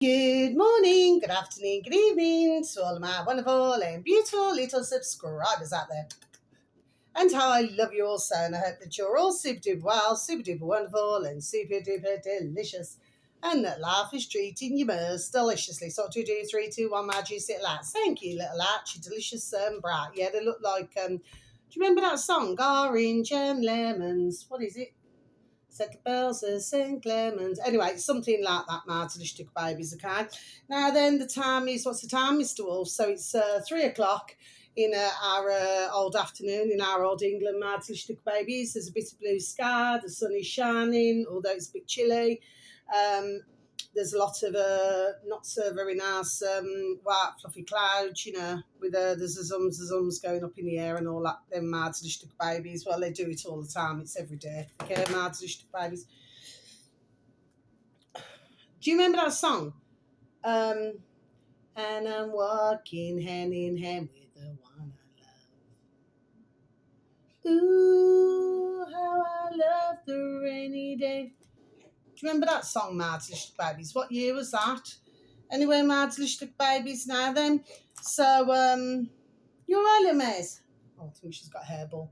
Good morning, good afternoon, good evening to all of my wonderful and beautiful little subscribers out there. And how I love you all so, and I hope that you're all super duper well, super duper wonderful, and super duper delicious. And that life is treating you most deliciously. So, 2, 2, 3, 2, 1, my juicy little lads. Thank you, little lads. You're delicious and bright. Yeah, they look like, do you remember that song? Orange and lemons. What is it? Set the bells of St. Clements. Anyway, it's something like that, my delicious babies, okay? Now then, the time is, what's the time, Mr. Wolf? So it's 3 o'clock in our old afternoon in our old England, my delicious babies. There's a bit of blue sky, the sun is shining, although it's a bit chilly. There's a lot of not so very nice white fluffy clouds, with the zums going up in the air and all that. Them mad babies. Well, they do it all the time. It's every day. Okay, mad babies. Do you remember that song? And I'm walking hand in hand with the one I love. Ooh, how I love the rainy day. Do you remember that song, Mad Babies? What year was that? Anyway, Mad Babies now then. So, you're right, Maze. Oh, I think she's got a hairball.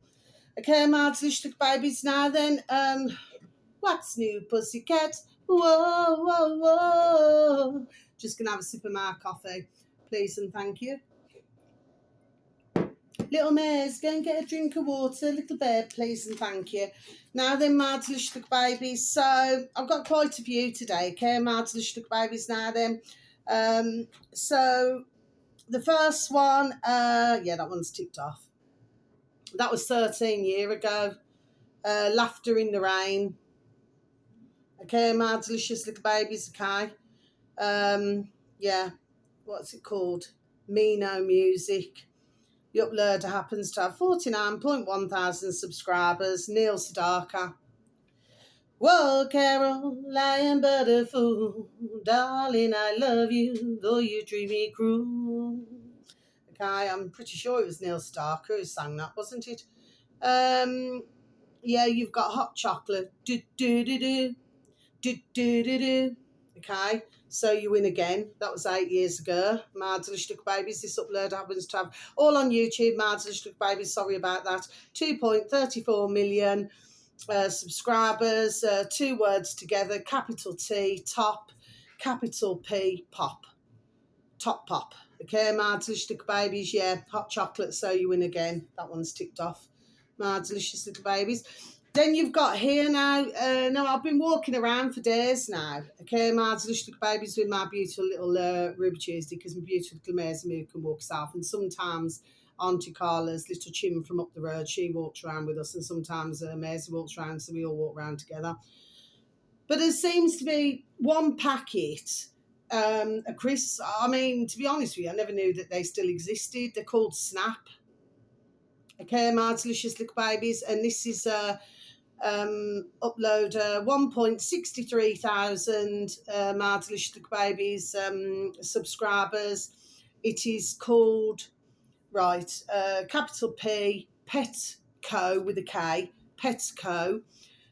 Okay, Mad Babies now then. What's new, pussycat? Whoa, whoa, whoa. Just gonna have a sip of my coffee, please and thank you. Little Maze, go and get a drink of water. Little bear, please and thank you. Now then, my delicious babies. So I've got quite a few today, okay, my delicious babies now then. So the first one, that one's ticked off. That was 13 years ago. Laughter in the Rain. Okay, my delicious little babies, okay. What's it called? Mino Music. The uploader happens to have 49.1 thousand subscribers. Neil Sedaka. Whoa, Carol, lying but a fool. Darling, I love you, though you treat me cruel. Okay, I'm pretty sure it was Neil Sedaka who sang that, wasn't it? You've got Hot Chocolate. Do, do, do, do. Do, do, do, do. Okay, so you win again. That was 8 years ago. My delicious babies. This upload happens to have all on YouTube. My delicious babies. Sorry about that. 2.34 million subscribers. 2 words together. Capital T top. Capital P pop. Top pop. Okay, my delicious babies. Yeah, Hot Chocolate. So you win again. That one's ticked off. My delicious little babies. Then you've got here now. I've been walking around for days now. Okay, my delicious babies with my beautiful little Ruby Tuesday, because my beautiful little Maisie Moo can walk south, and sometimes Auntie Carla's little Chim from up the road, she walks around with us, and sometimes Maisie walks around, so we all walk around together. But there seems to be one packet, a crisp. I mean, to be honest with you, I never knew that they still existed. They're called Snap. Okay, my delicious little babies, and this is upload 1.63 thousand my delicious little babies subscribers. It is called capital P Petco with a K, Petco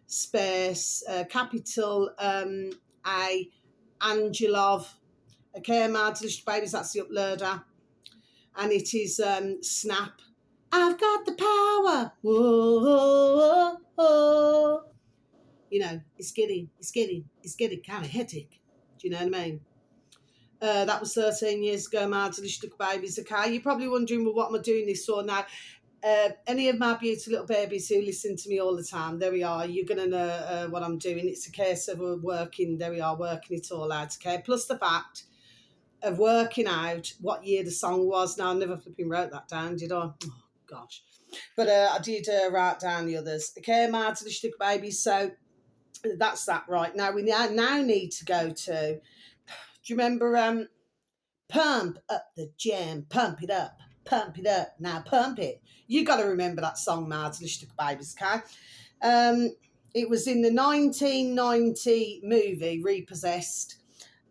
space capital A Angelov. Okay, my delicious babies, that's the uploader, and it is Snap. I've got the power. Whoa, whoa, whoa. It's getting kind of hectic. Do you know what I mean? That was 13 years ago, my delicious babies. Okay, you're probably wondering, well, what am I doing this for now? Any of my beautiful little babies who listen to me all the time, there we are. You're going to know what I'm doing. It's a case of working, there we are, working it all out, okay? Plus the fact of working out what year the song was. Now, I never flipping wrote that down, did I? Oh, gosh. But I did write down the others. Okay, my delicious babies. So that's that right. Now we now need to go to, do you remember Pump Up the Jam, Pump It Up, now pump it. You got to remember that song, my delicious babies, okay? It was in the 1990 movie Repossessed.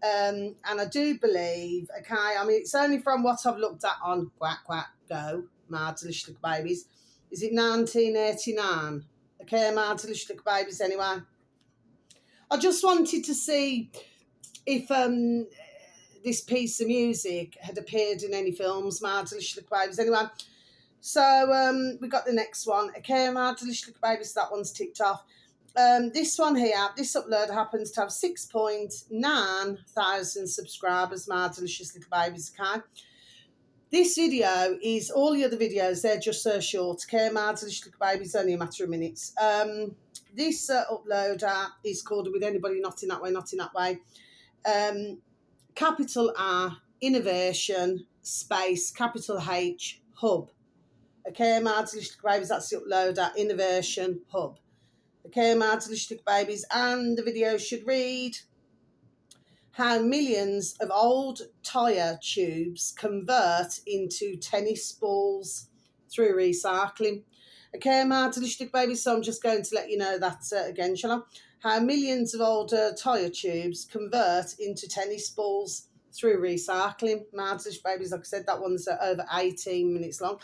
And I do believe, okay, I mean, it's only from what I've looked at on Quack Quack Go, my delicious babies. Is it 1989? Okay, my delicious babies, anyway. I just wanted to see if this piece of music had appeared in any films, my delicious little babies. Anyway, so we got the next one. Okay, my delicious little babies, that one's ticked off. This one here, this upload happens to have 6.9 thousand subscribers, my delicious little babies, okay? This video is all the other videos, they're just so short, okay? My delicious little babies, only a matter of minutes. This uploader is called With Anybody Not In That Way, Not In That Way. Capital R, Innovation, space, capital H, Hub. Okay, my delicious little babies, that's the uploader, Innovation Hub. Okay, my delicious little babies, and the video should read, how millions of old tyre tubes convert into tennis balls through recycling. Okay, my delicious little babies, so I'm just going to let you know that again, shall I? How millions of old tyre tubes convert into tennis balls through recycling. My delicious babies, like I said, that one's over 18 minutes long.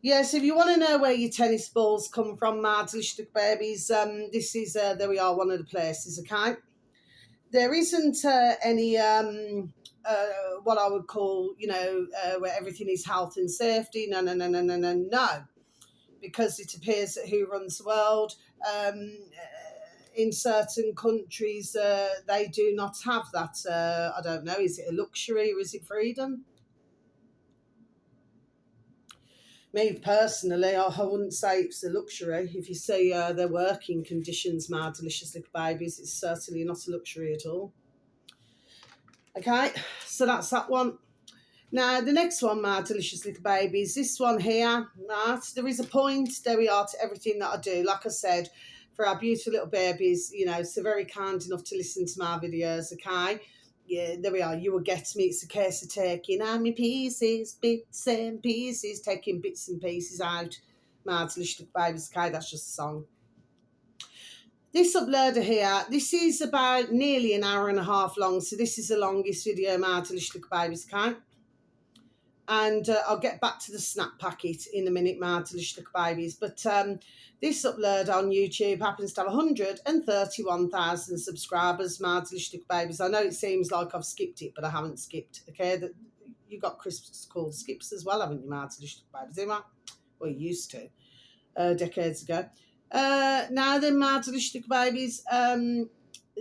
Yes, if you want to know where your tennis balls come from, my delicious little babies, this is, there we are, one of the places, okay? There isn't any, what I would call, where everything is health and safety. No. Because it appears that Who Runs the World, in certain countries, they do not have that. I don't know, is it a luxury or is it freedom? Me personally, I wouldn't say it's a luxury. If you see their working conditions, my delicious little babies, it's certainly not a luxury at all. Okay, so that's that one. Now, the next one, my delicious little babies, this one here, right, there is a point, there we are, to everything that I do. Like I said, for our beautiful little babies, so very kind enough to listen to my videos, okay? Yeah, there we are, you will get me. It's a case of taking my pieces, bits and pieces, taking bits and pieces out, my delicious little babies, okay? That's just a song. This uploader here, this is about nearly an hour and a half long, so this is the longest video, my delicious little babies, okay? And I'll get back to the snap packet in a minute, my delicious little babies. But this upload on YouTube happens to have 131,000 subscribers, my delicious little babies. I know it seems like I've skipped it, but I haven't skipped, okay? You got Christmas called skips as well, haven't you, my delicious little babies? Anyway, well, you used to, decades ago. Now then, my delicious little babies,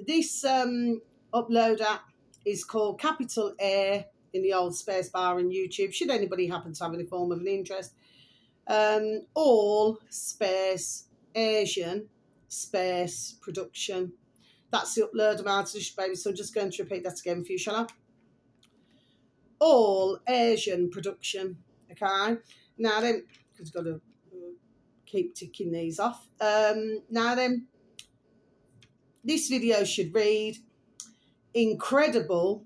this uploader is called Capital A, in the old space bar in YouTube, should anybody happen to have any form of an interest. All space Asian space production. That's the upload of my delicious baby. So I'm just going to repeat that again for you, shall I? All Asian production. Okay. Now then, because I've got to keep ticking these off. Now then, this video should read, incredible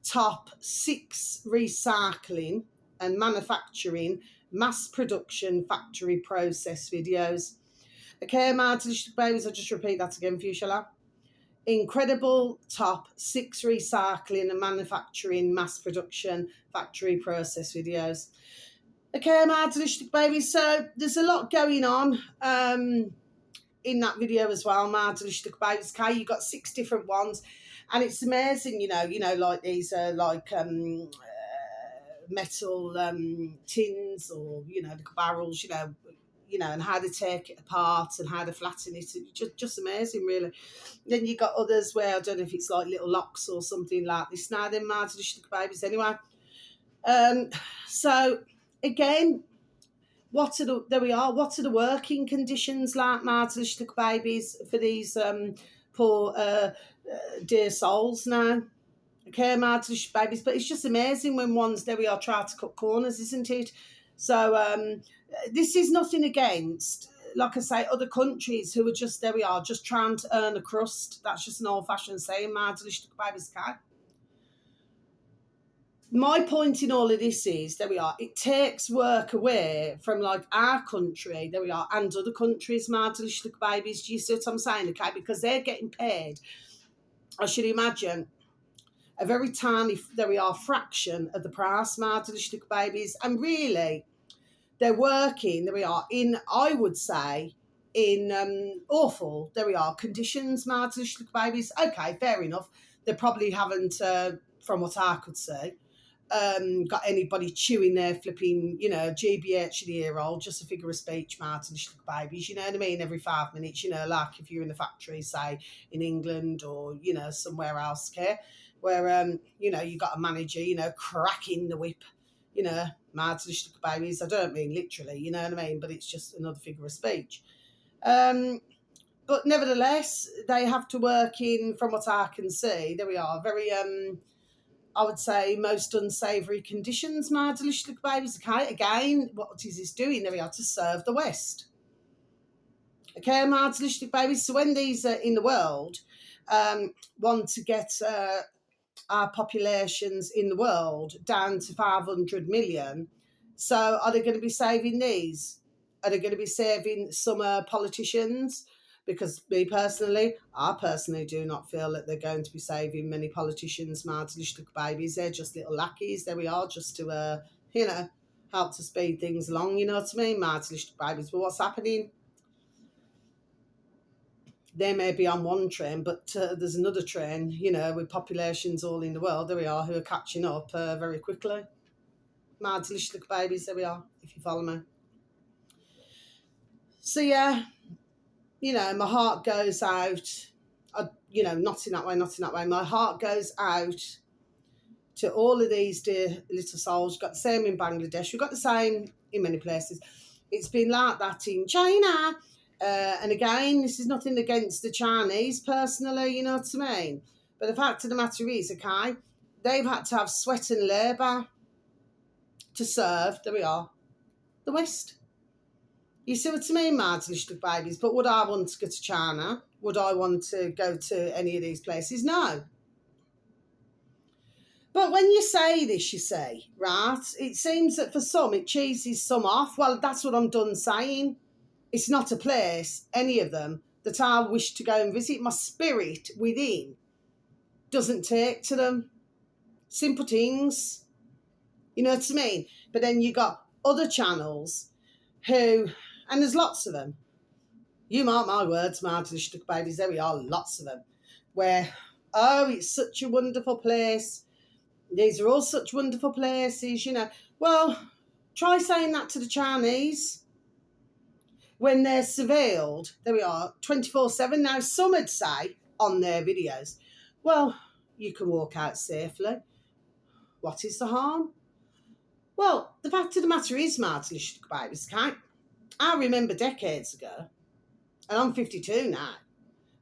top 6 recycling and manufacturing mass production factory process videos. Okay, my delicious babies, I'll just repeat that again for you, shall I? Incredible top 6 recycling and manufacturing mass production factory process videos. Okay, my delicious babies, so there's a lot going on in that video as well, my delicious babies. Okay, you've got 6 different ones. And it's amazing, like these metal tins or, the barrels, and how they take it apart and how they flatten it. It's just amazing, really. Then you got others where, I don't know if it's like little locks or something like this. Now then, my delicious babies, anyway. So, again, there we are. What are the working conditions like, my delicious babies, for these poor dear souls now? Okay, my delicious babies, but it's just amazing when ones, there we are, try to cut corners, isn't it? So this is nothing against, like I say, other countries who are just, there we are, just trying to earn a crust. That's just an old-fashioned saying, my delicious babies, okay? My point in all of this is, there we are, it takes work away from like our country, there we are, and other countries, my delicious babies. Do you see what I'm saying? Okay, because they're getting paid, I should imagine, a very tiny, there we are, fraction of the price, my delicious babies. And really, they're working, there we are, in, I would say, in conditions, my delicious babies. Okay, fair enough. They probably haven't, from what I could see, got anybody chewing their flipping, GBH in the ear roll, just a figure of speech, Martin, little babies, you know what I mean, every 5 minutes, like if you're in a factory, say, in England or, somewhere else, okay, where, you got a manager, cracking the whip, Martin, little babies. I don't mean literally, you know what I mean, but it's just another figure of speech. But nevertheless, they have to work in, from what I can see, there we are, very, I would say, most unsavoury conditions, my delicious little babies. Okay, again, what is this doing? There we are, to serve the West. Okay, my delicious little babies. So when these in the world want to get our populations in the world down to 500 million, so are they going to be saving these? Are they going to be saving some politicians? Because I personally do not feel that they're going to be saving many politicians, my little babies. They're just little lackeys. There we are, just to, help to speed things along, you know what I mean, my little babies. But what's happening? They may be on one train, but there's another train, with populations all in the world, there we are, who are catching up very quickly. My little babies, there we are, if you follow me. So, yeah, my heart goes out, not in that way. My heart goes out to all of these dear little souls. We've got the same in Bangladesh. We've got the same in many places. It's been like that in China. And again, this is nothing against the Chinese personally, you know what I mean? But the fact of the matter is, okay, they've had to have sweat and labour to serve, there we are, the West. You see what I mean, my little babies? But would I want to go to China? Would I want to go to any of these places? No. But when you say this, you say, right, it seems that for some, it cheeses some off. Well, that's what I'm done saying. It's not a place, any of them, that I wish to go and visit. My spirit within doesn't take to them. Simple things. You know what I mean? But then you got other channels who... And there's lots of them. You mark my words, my little babies, there we are, lots of them. Where, it's such a wonderful place. These are all such wonderful places, Well, try saying that to the Chinese. When they're surveilled, there we are, 24/7. Now, some would say on their videos, well, you can walk out safely. What is the harm? Well, the fact of the matter is, my little babies, okay? I remember decades ago, and I'm 52 now,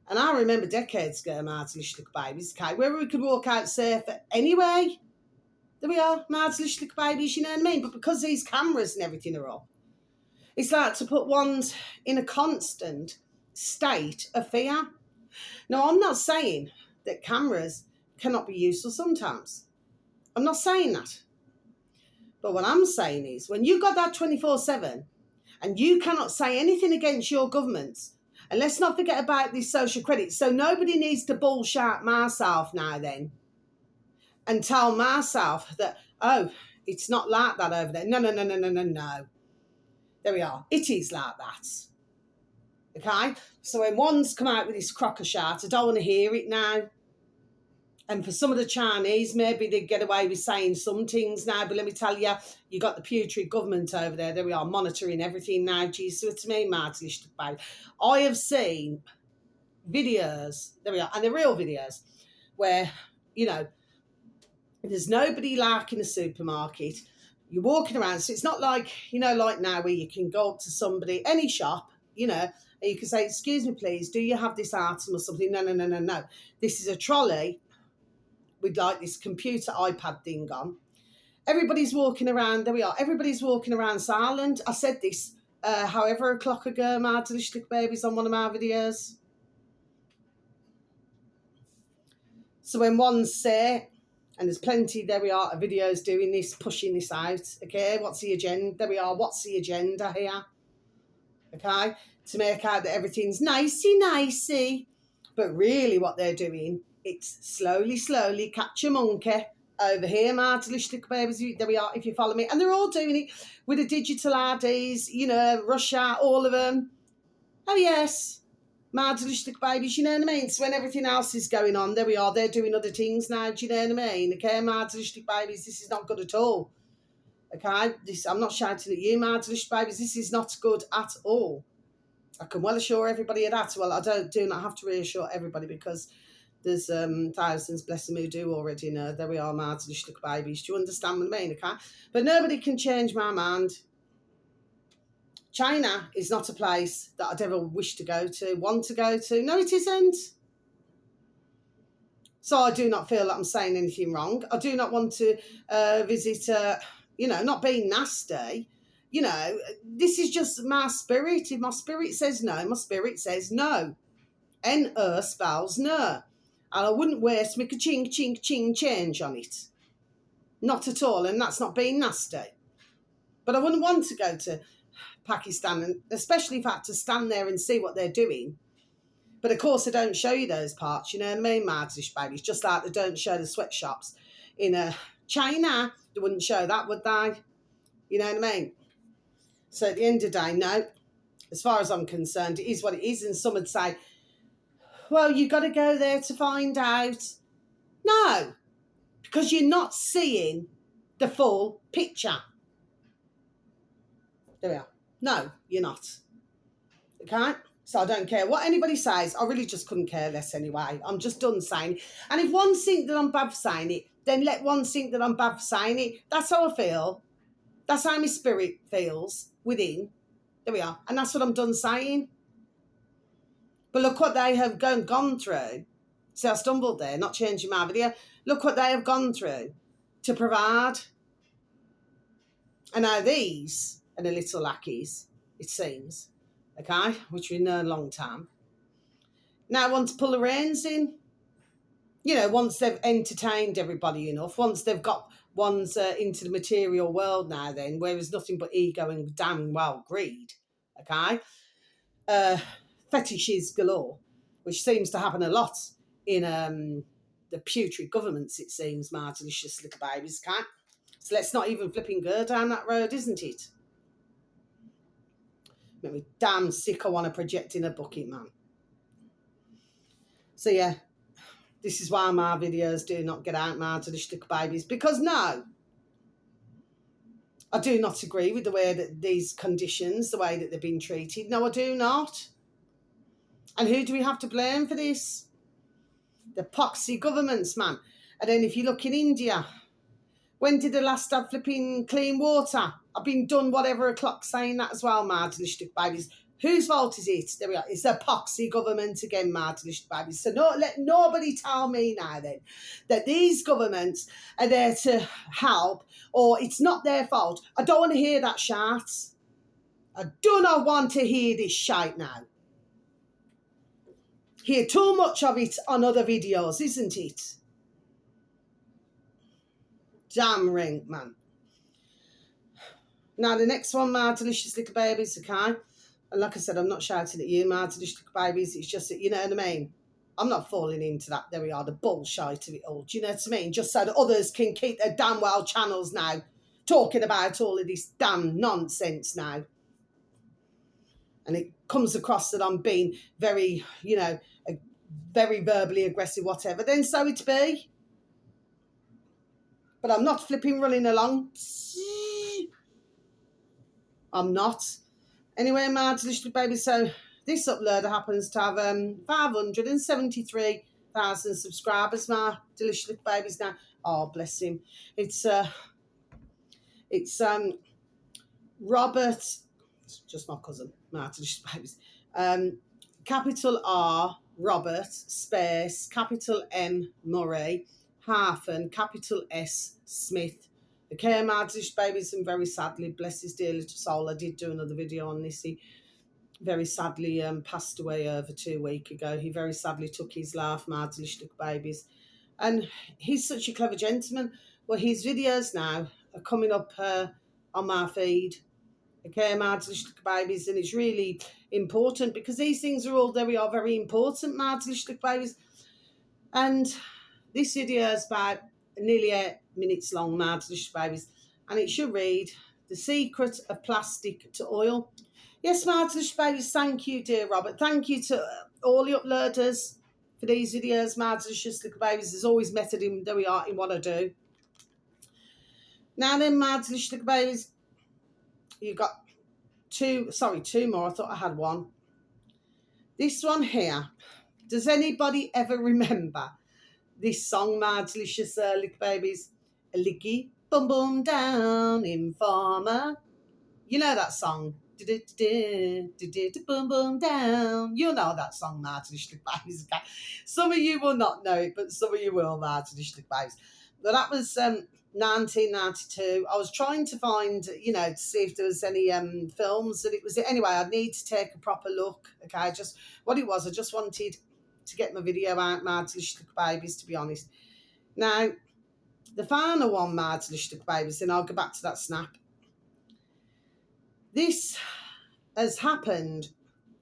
and I remember decades ago, my little babies, okay, where we could walk out safe anyway. There we are, my little babies, you know what I mean? But because these cameras and everything are up, it's like to put ones in a constant state of fear. Now, I'm not saying that cameras cannot be useful sometimes. I'm not saying that. But what I'm saying is, when you've got that 24/7, and you cannot say anything against your governments, and let's not forget about this social credit. So nobody needs to bullshit myself now then and tell myself that, it's not like that over there. No. There we are. It is like that. Okay? So when one's come out with this crocker shot, I don't want to hear it now. And for some of the Chinese, maybe they get away with saying some things now, but let me tell you, you got the putrid government over there. There we are, monitoring everything now. Jesus, it's me, Martin. I have seen videos, there we are, and they're real videos, where, there's nobody like in a supermarket. You're walking around, so it's not like, like now where you can go up to somebody, any shop, and you can say, excuse me, please, do you have this item or something? No. This is a trolley with like this computer iPad thing on. Everybody's walking around, there we are, everybody's walking around silent. I said this however o'clock ago, my delicious babies, on one of my videos. So when one's say, and there's plenty, there we are, of videos doing this, pushing this out, okay, what's the agenda? There we are, what's the agenda here? Okay, to make out that everything's nicey, but really what they're doing, it's slowly catch a monkey over here, my delicious babies, there we are, if you follow me. And they're all doing it with the digital IDs, Russia, all of them. Oh, yes. Mardelistic babies, you know what I mean? So when everything else is going on, there we are, they're doing other things now, do you know what I mean? Okay, Mardelistic babies, this is not good at all. Okay, I'm not shouting at you, Mardelistic babies, this is not good at all. I can well assure everybody of that. Well, I do not have to reassure everybody because there's thousands, bless them, who do already know. There we are, Mardelistic babies. Do you understand what I mean? Okay, but nobody can change my mind. China is not a place that I'd ever wish to go to, want to go to. No, it isn't. So I do not feel that I'm saying anything wrong. I do not want to visit, not being nasty. You know, this is just my spirit. If my spirit says no, my spirit says no. N-er spells no. And I wouldn't waste my ching, ching, ching change on it. Not at all. And that's not being nasty. But I wouldn't want to go to Pakistan, and especially if I had to stand there and see what they're doing. But of course, they don't show you those parts, you know what I mean, Mardish babies? Just like they don't show the sweatshops in China. They wouldn't show that, would they? You know what I mean? So at the end of the day, no. As far as I'm concerned, it is what it is. And some would say, well, you've got to go there to find out. No, because you're not seeing the full picture. There we are. No, you're not. Okay? So I don't care what anybody says. I really just couldn't care less anyway. I'm just done saying it. And if one think that I'm bad for saying it, then let one think that I'm bad for saying it. That's how I feel. That's how my spirit feels within. There we are. And that's what I'm done saying. But look what they have gone through. See, I stumbled there, not changing my video. Look what they have gone through to provide. And now these are the little lackeys, it seems, okay, which we know a long time. Now want to pull the reins in. You know, once they've entertained everybody enough, once they've got ones into the material world now then, where there's nothing but ego and damn well greed, okay? Fetishes galore, which seems to happen a lot in the putrid governments, it seems, my delicious little babies, okay? So let's not even flipping go down that road, isn't it? Make me damn sick. I want to project in a bucket, man. So yeah, this is why my videos do not get out, my delicious little babies, because no, I do not agree with the way that these conditions, the way that they've been treated. No, I do not. And who do we have to blame for this? The poxy governments, man. And then if you look in India, when did the last have flipping clean water? I've been done whatever o'clock saying that as well, my delicious babies. Whose fault is it? There we are. It's the poxy government again, my delicious babies. So let nobody tell me now then that these governments are there to help or it's not their fault. I don't want to hear that shite. I do not want to hear this shite now. Hear too much of it on other videos, isn't it? Damn ring, man. Now, the next one, my delicious little babies, okay? And like I said, I'm not shouting at you, my delicious little babies. It's just that, you know what I mean? I'm not falling into that. There we are, the bullshit of it all. Do you know what I mean? Just so that others can keep their damn well channels now talking about all of this damn nonsense now. And it comes across that I'm being very, very verbally aggressive, whatever. Then so it be. But I'm not flipping running along. I'm not. Anyway, my delicious baby, so this uploader happens to have 573,000 subscribers, my delicious babies now. Oh, bless him. It's Robert, just my cousin, my delicious babies. Capital R, Robert, space, capital M, Murray, hyphen, capital S, Smith. Okay, my delicious babies, and very sadly, bless his dear little soul, I did do another video on this. He very sadly passed away over 2 weeks ago. He very sadly took his life, my delicious little babies. And he's such a clever gentleman. Well, his videos now are coming up on my feed. Okay, my delicious little babies, and it's really important because these things are all very important, my delicious little babies. And this video is about nearly 8 minutes long, my delicious babies, and it should read, The Secret of Plastic to Oil. Yes, my delicious babies, thank you, dear Robert. Thank you to all the uploaders for these videos, Madlicious Little Babies. There's always method in there we are in what I do. Now then, Madlicious Little Babies, you got two more. I thought I had one. This one here. Does anybody ever remember this song, Madlicious Little Babies? A licky bum bum down, informer. You know that song. Boom boom down. You know that song, Madlicious Little Babies. Okay? Some of you will not know it, but some of you will, Madlicious Little Babies. But that was 1992. I was trying to find, to see if there was any films that it was. Anyway, I'd need to take a proper look. Okay, just what it was. I just wanted to get my video out, Madlicious Little Babies, to be honest. Now, the final one, Madlicious Little Babies, then I'll go back to that snap. This has happened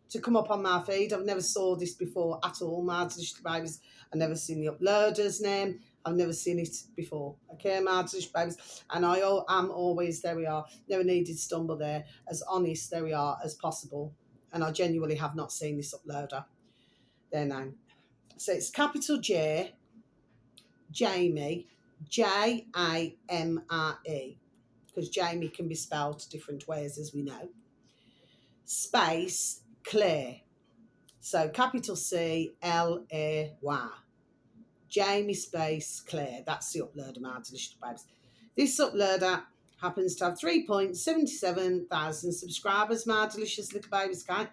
to come up on my feed. I've never saw this before at all, Madlicious Little Babies. I've never seen the uploader's name. I've never seen it before. Okay, Madlicious Babies. And I am always, there we are, never needed to stumble there, as honest, there we are, as possible. And I genuinely have not seen this uploader. Their name. So it's capital J, Jamie, Jamre, because Jamie can be spelled different ways, as we know. Space Claire. So capital C-L-A-Y. Jamie space Claire. That's the uploader, Madlicious Babies. This uploader happens to have 3.77 thousand subscribers, Madlicious Little Babies, okay?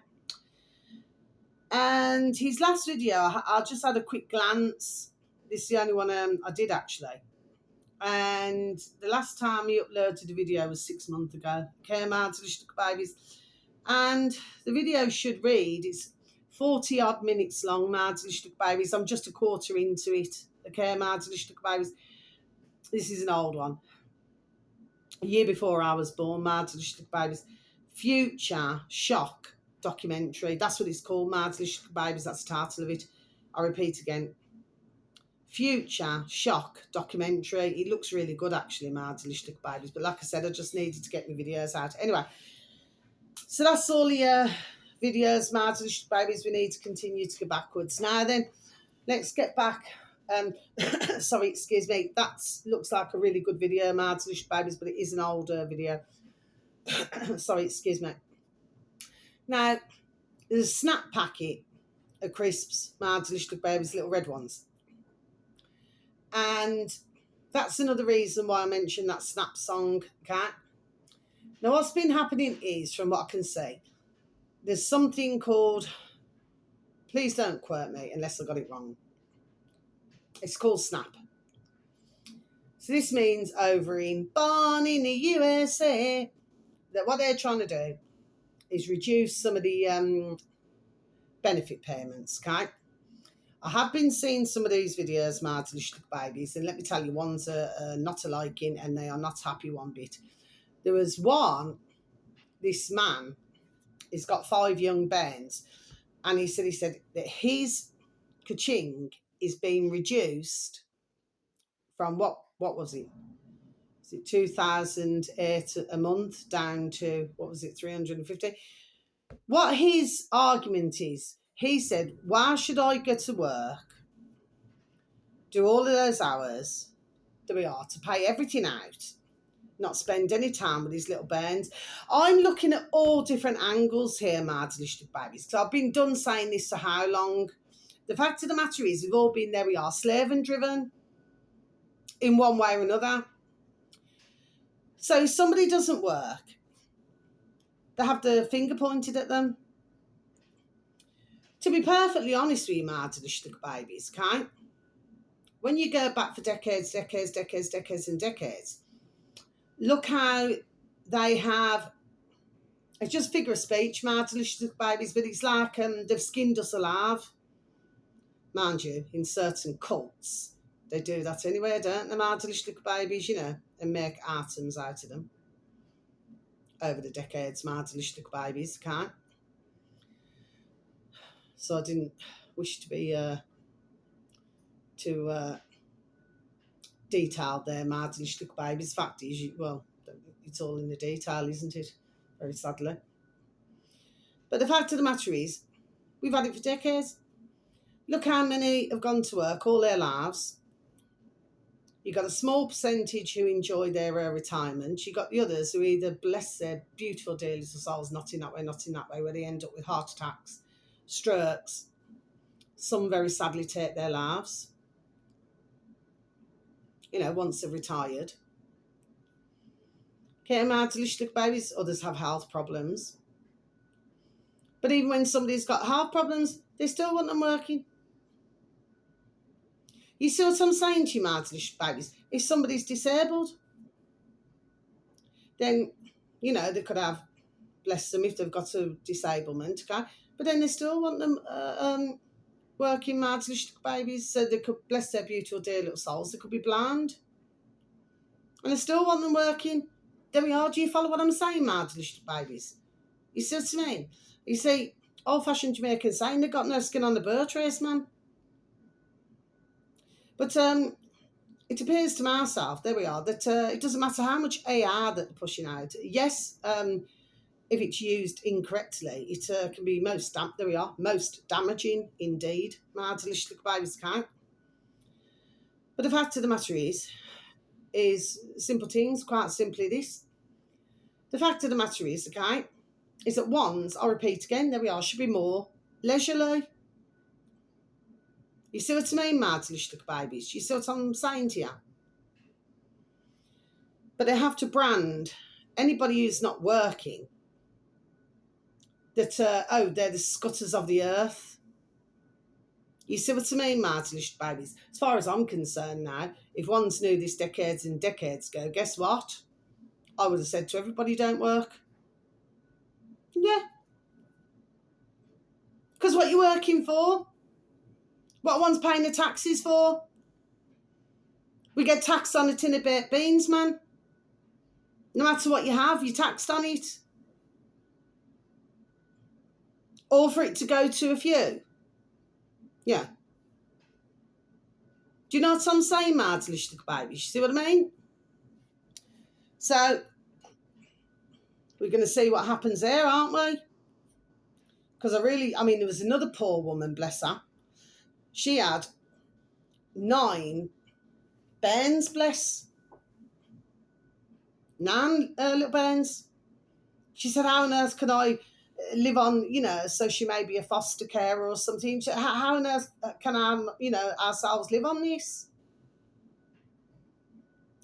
And his last video, I just had a quick glance. This is the only one I did, actually. And the last time he uploaded a video was 6 months ago. Okay, Madlicious Little Babies. And the video should read, it's 40 odd minutes long, Madlicious Little Babies. I'm just a quarter into it. Okay, Madlicious Little Babies. This is an old one. A year before I was born, Madlicious Little Babies. Future Shock documentary. That's what it's called, Madlicious Little Babies. That's the title of it. I repeat again. Future Shock documentary. It looks really good, actually, Madlicious Little Babies. But like I said, I just needed to get my videos out. Anyway, so that's all the videos, Madlicious Babies. We need to continue to go backwards. Now then, let's get back. Sorry, excuse me. That looks like a really good video, Madlicious Babies, but it is an older video. Sorry, excuse me. Now, there's a snap packet of crisps, Madlicious Babies, little red ones. And that's another reason why I mentioned that snap song, okay? Now, what's been happening is, from what I can see, there's something called, please don't quote me unless I got it wrong. It's called Snap. So this means over in Born in the USA, that what they're trying to do is reduce some of the benefit payments, okay? I have been seeing some of these videos, Madlicious Babies, and let me tell you, one's not a liking and they are not happy one bit. There was one, this man, he's got 5 young bairns, and he said that his ka-ching is being reduced from what was it? Is it 2008 a month down to, what was it, 350? What his argument is, he said, why should I go to work, do all of those hours that we are to pay everything out, not spend any time with his little bairns? I'm looking at all different angles here, Madlicious Babies, because I've been done saying this for how long? The fact of the matter is, we've all been, there we are, slave and driven in one way or another. So if somebody doesn't work, they have the finger pointed at them. To be perfectly honest with you, Madlicious Babies, okay? When you go back for decades and decades, look how they have, it's just figure of speech, Madlicious Babies, but it's like they've skinned us alive. Mind you, in certain cults, they do that anyway, don't they, Madlicious Babies, and make items out of them. Over the decades, Madlicious Babies, okay? So I didn't wish to be too detailed there, Madlicious Babies. Fact is, it's all in the detail, isn't it? Very sadly. But the fact of the matter is, We've had it for decades. Look how many have gone to work all their lives. You've got a small percentage who enjoy their retirement. You've got the others who either bless their beautiful dear little souls, not in that way, where they end up with heart attacks, strokes. Some very sadly take their lives, once they're retired. Came out to little babies, others have health problems. But even when somebody's got health problems, they still want them working. You see what I'm saying to you, little babies? If somebody's disabled, then, they could have, bless them, if they've got a disablement, okay? But then they still want them working, little babies, so they could, bless their beautiful dear little souls, they could be blind. And they still want them working. There we are. Do you follow what I'm saying, little babies? You see what I mean? You see, old-fashioned Jamaican saying, they've got no skin on the bird trace, man. But it appears to myself, there we are, that it doesn't matter how much AR that they're pushing out. Yes, if it's used incorrectly, it can be most damaging indeed. My delicious babies count. But the fact of the matter is simple things, quite simply this. The fact of the matter is, okay, is that ones, I'll repeat again, there we are, should be more leisurely. You see what I mean, mad little babies? You see what I'm saying to you? But they have to brand anybody who's not working that, they're the scutters of the earth. You see what I mean, mad little babies? As far as I'm concerned now, if ones knew this decades and decades ago, guess what? I would have said to everybody, don't work. Yeah. Because what you're working for? What one's paying the taxes for? We get taxed on a tin of baked beans, man. No matter what you have, you're taxed on it. All for it to go to a few. Yeah. Do you know what I'm saying, mad little baby? You see what I mean? So, we're going to see what happens there, aren't we? Because there was another poor woman, bless her. She had 9 bairns, bless. 9 little bairns. She said, how on earth can I live on, so she may be a foster carer or something. How on earth can ourselves live on this?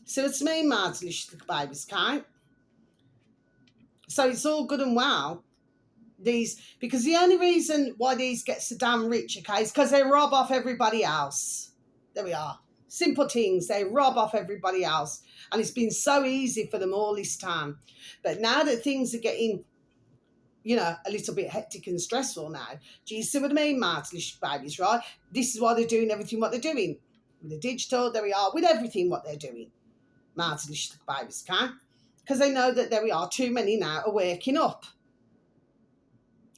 So it's me, mad little babies, okay? So it's all good and well. Because the only reason why these get so damn rich, okay, is because they rob off everybody else. There we are. Simple things. They rob off everybody else. And it's been so easy for them all this time. But now that things are getting, a little bit hectic and stressful now, do you see what I mean, mad little babies, right? This is why they're doing everything what they're doing. With the digital, there we are, with everything what they're doing. Mad little babies, okay? Because they know that there we are, too many now are waking up.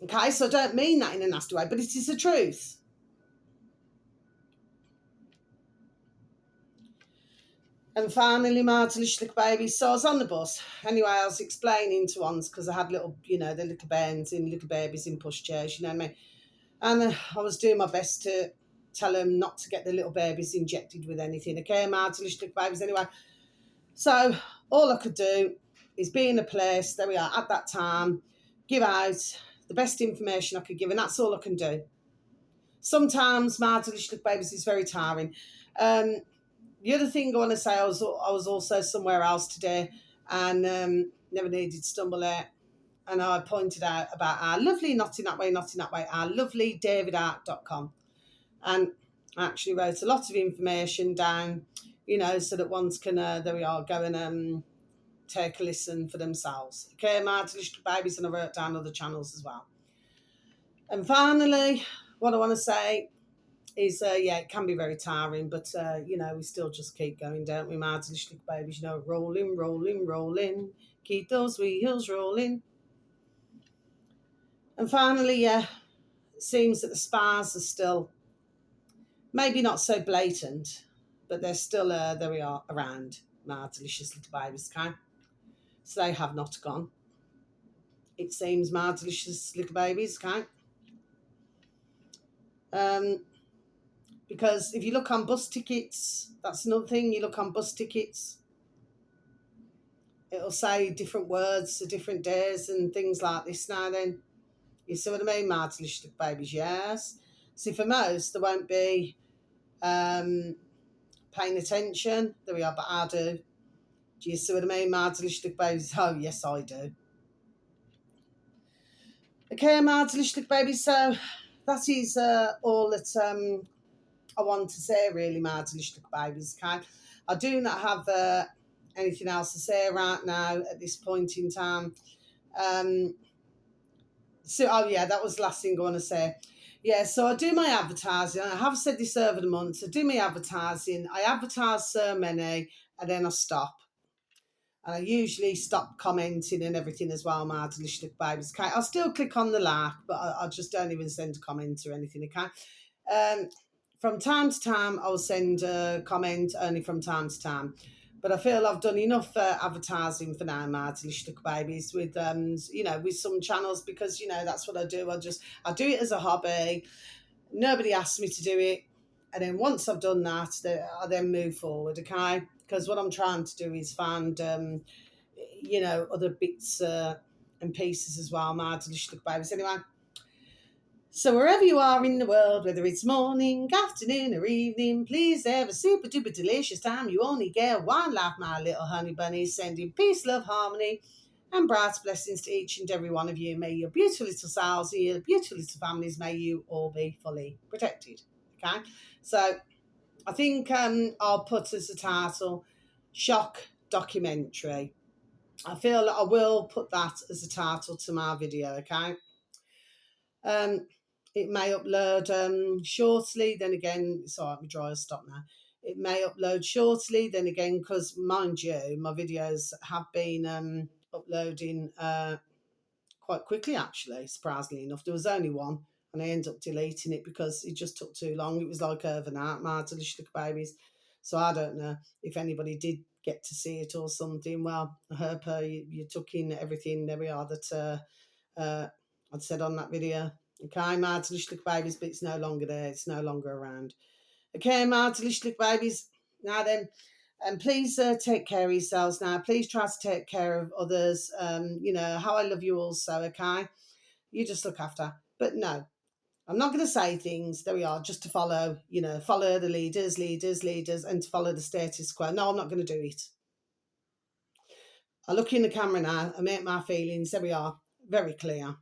Okay, so I don't mean that in a nasty way, but it is the truth. And finally, my little baby, so I was on the bus. Anyway, I was explaining to ones, because I had little, the little bairns in, little babies in pushchairs, you know what I mean? And I was doing my best to tell them not to get the little babies injected with anything. Okay, my little babies anyway. So all I could do is be in a place, there we are, at that time, give out the best information I could give, and that's all I can do. Sometimes my little babies is very tiring. The other thing I want to say, I was also somewhere else today, and never needed to stumble there, and I pointed out about our lovely, not in that way, our lovely davidart.com, and I actually wrote a lot of information down, so that ones can, there we are, go and take a listen for themselves. Okay, my little babies, and I wrote down other channels as well. And finally, what I want to say is, it can be very tiring, but, we still just keep going, don't we, my little babies, rolling, rolling, rolling, keep those wheels rolling. And finally, it seems that the spars are still, maybe not so blatant, but they're still, there we are, around, my delicious little babies, okay? So they have not gone. It seems, my delicious little babies, okay? Because if you look on bus tickets, that's another thing. You look on bus tickets, it'll say different words for different days and things like this now then. You see what I mean? Mardlichtig babies, yes. See, for most, there won't be paying attention. There we are, but I do. Do you see what I mean? Mardlichtig babies. Oh, yes, I do. Okay, Mardlichtig babies. So that is all that I want to say, really, Mardlichtig babies. Okay, I do not have anything else to say right now at this point in time. So, oh yeah, that was the last thing I want to say. Yeah, so I do my advertising. I have said this over the months. I do my advertising. I advertise so many, and then I stop. And I usually stop commenting and everything as well, my delicious babies. Okay, I'll still click on the like, but I just don't even send a comment or anything. Okay. From time to time, I'll send a comment only from time to time. But I feel I've done enough advertising for now, my delicious babies, with with some channels, because that's what I do. I do it as a hobby. Nobody asks me to do it, and then once I've done that, I then move forward. Okay, because what I'm trying to do is find other bits and pieces as well, my delicious babies. Anyway. So wherever you are in the world, whether it's morning, afternoon or evening, please have a super duper delicious time. You only get one life, my little honey bunnies, sending peace, love, harmony and bright blessings to each and every one of you. May your beautiful little selves and your beautiful little families, may you all be fully protected. Okay, so I think I'll put as a title, Shock Documentary. I feel I will put that as a title to my video, okay? It may upload shortly. Then again, sorry, my dryer's stopped now. It may upload shortly. Then again, because mind you, my videos have been uploading quite quickly, actually, surprisingly enough. There was only one, and I ended up deleting it because it just took too long. It was like overnight, my delicious little babies. So I don't know if anybody did get to see it or something. Well, I hope you took in everything. There we are, that I'd said on that video. Okay, my delicious little babies, but it's no longer there. It's no longer around. Okay, my delicious little babies. Now then, and please take care of yourselves now. Please try to take care of others. How I love you also, okay? You just look after. But no, I'm not going to say things, there we are, just to follow the leaders, and to follow the status quo. No, I'm not going to do it. I look in the camera now, I make my feelings, there we are, very clear.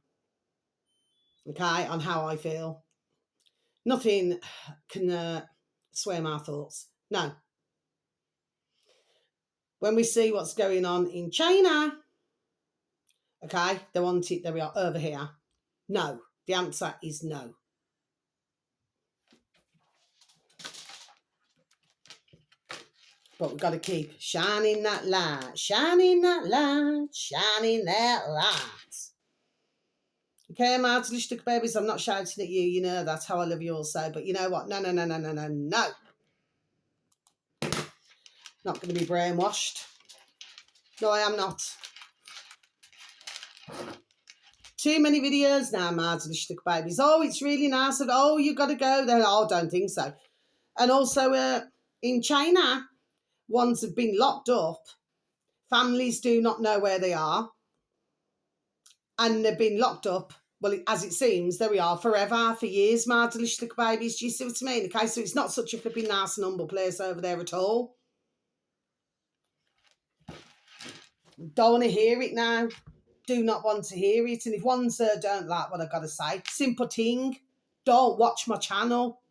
Okay, on how I feel. Nothing can sway my thoughts. No. When we see what's going on in China, okay, they want it, there we are, over here. No. The answer is no. But we've got to keep shining that light, shining that light, shining that light. Okay, my delicious babies, I'm not shouting at you. You know that's how I love you also. But you know what? No. Not going to be brainwashed. No, I am not. Too many videos now, my delicious babies. Oh, it's really nice. Oh, you got to go there. Oh, I don't think so. And also in China, ones have been locked up. Families do not know where they are. And they've been locked up, well, as it seems, there we are, forever, for years, my delicious little babies. Do you see what I mean? Okay, so it's not such a flipping nice and humble place over there at all. Don't want to hear it now. Do not want to hear it. And if ones don't like what I've got to say, simple thing, don't watch my channel.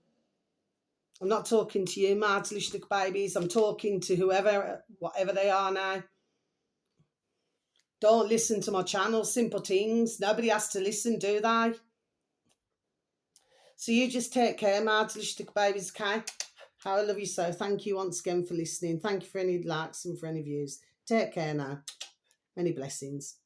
I'm not talking to you, my delicious little babies. I'm talking to whoever, whatever they are now. Don't listen to my channel, simple things. Nobody has to listen, do they? So you just take care, my delicious little babies, okay? How I love you so. Thank you once again for listening. Thank you for any likes and for any views. Take care now. Many blessings.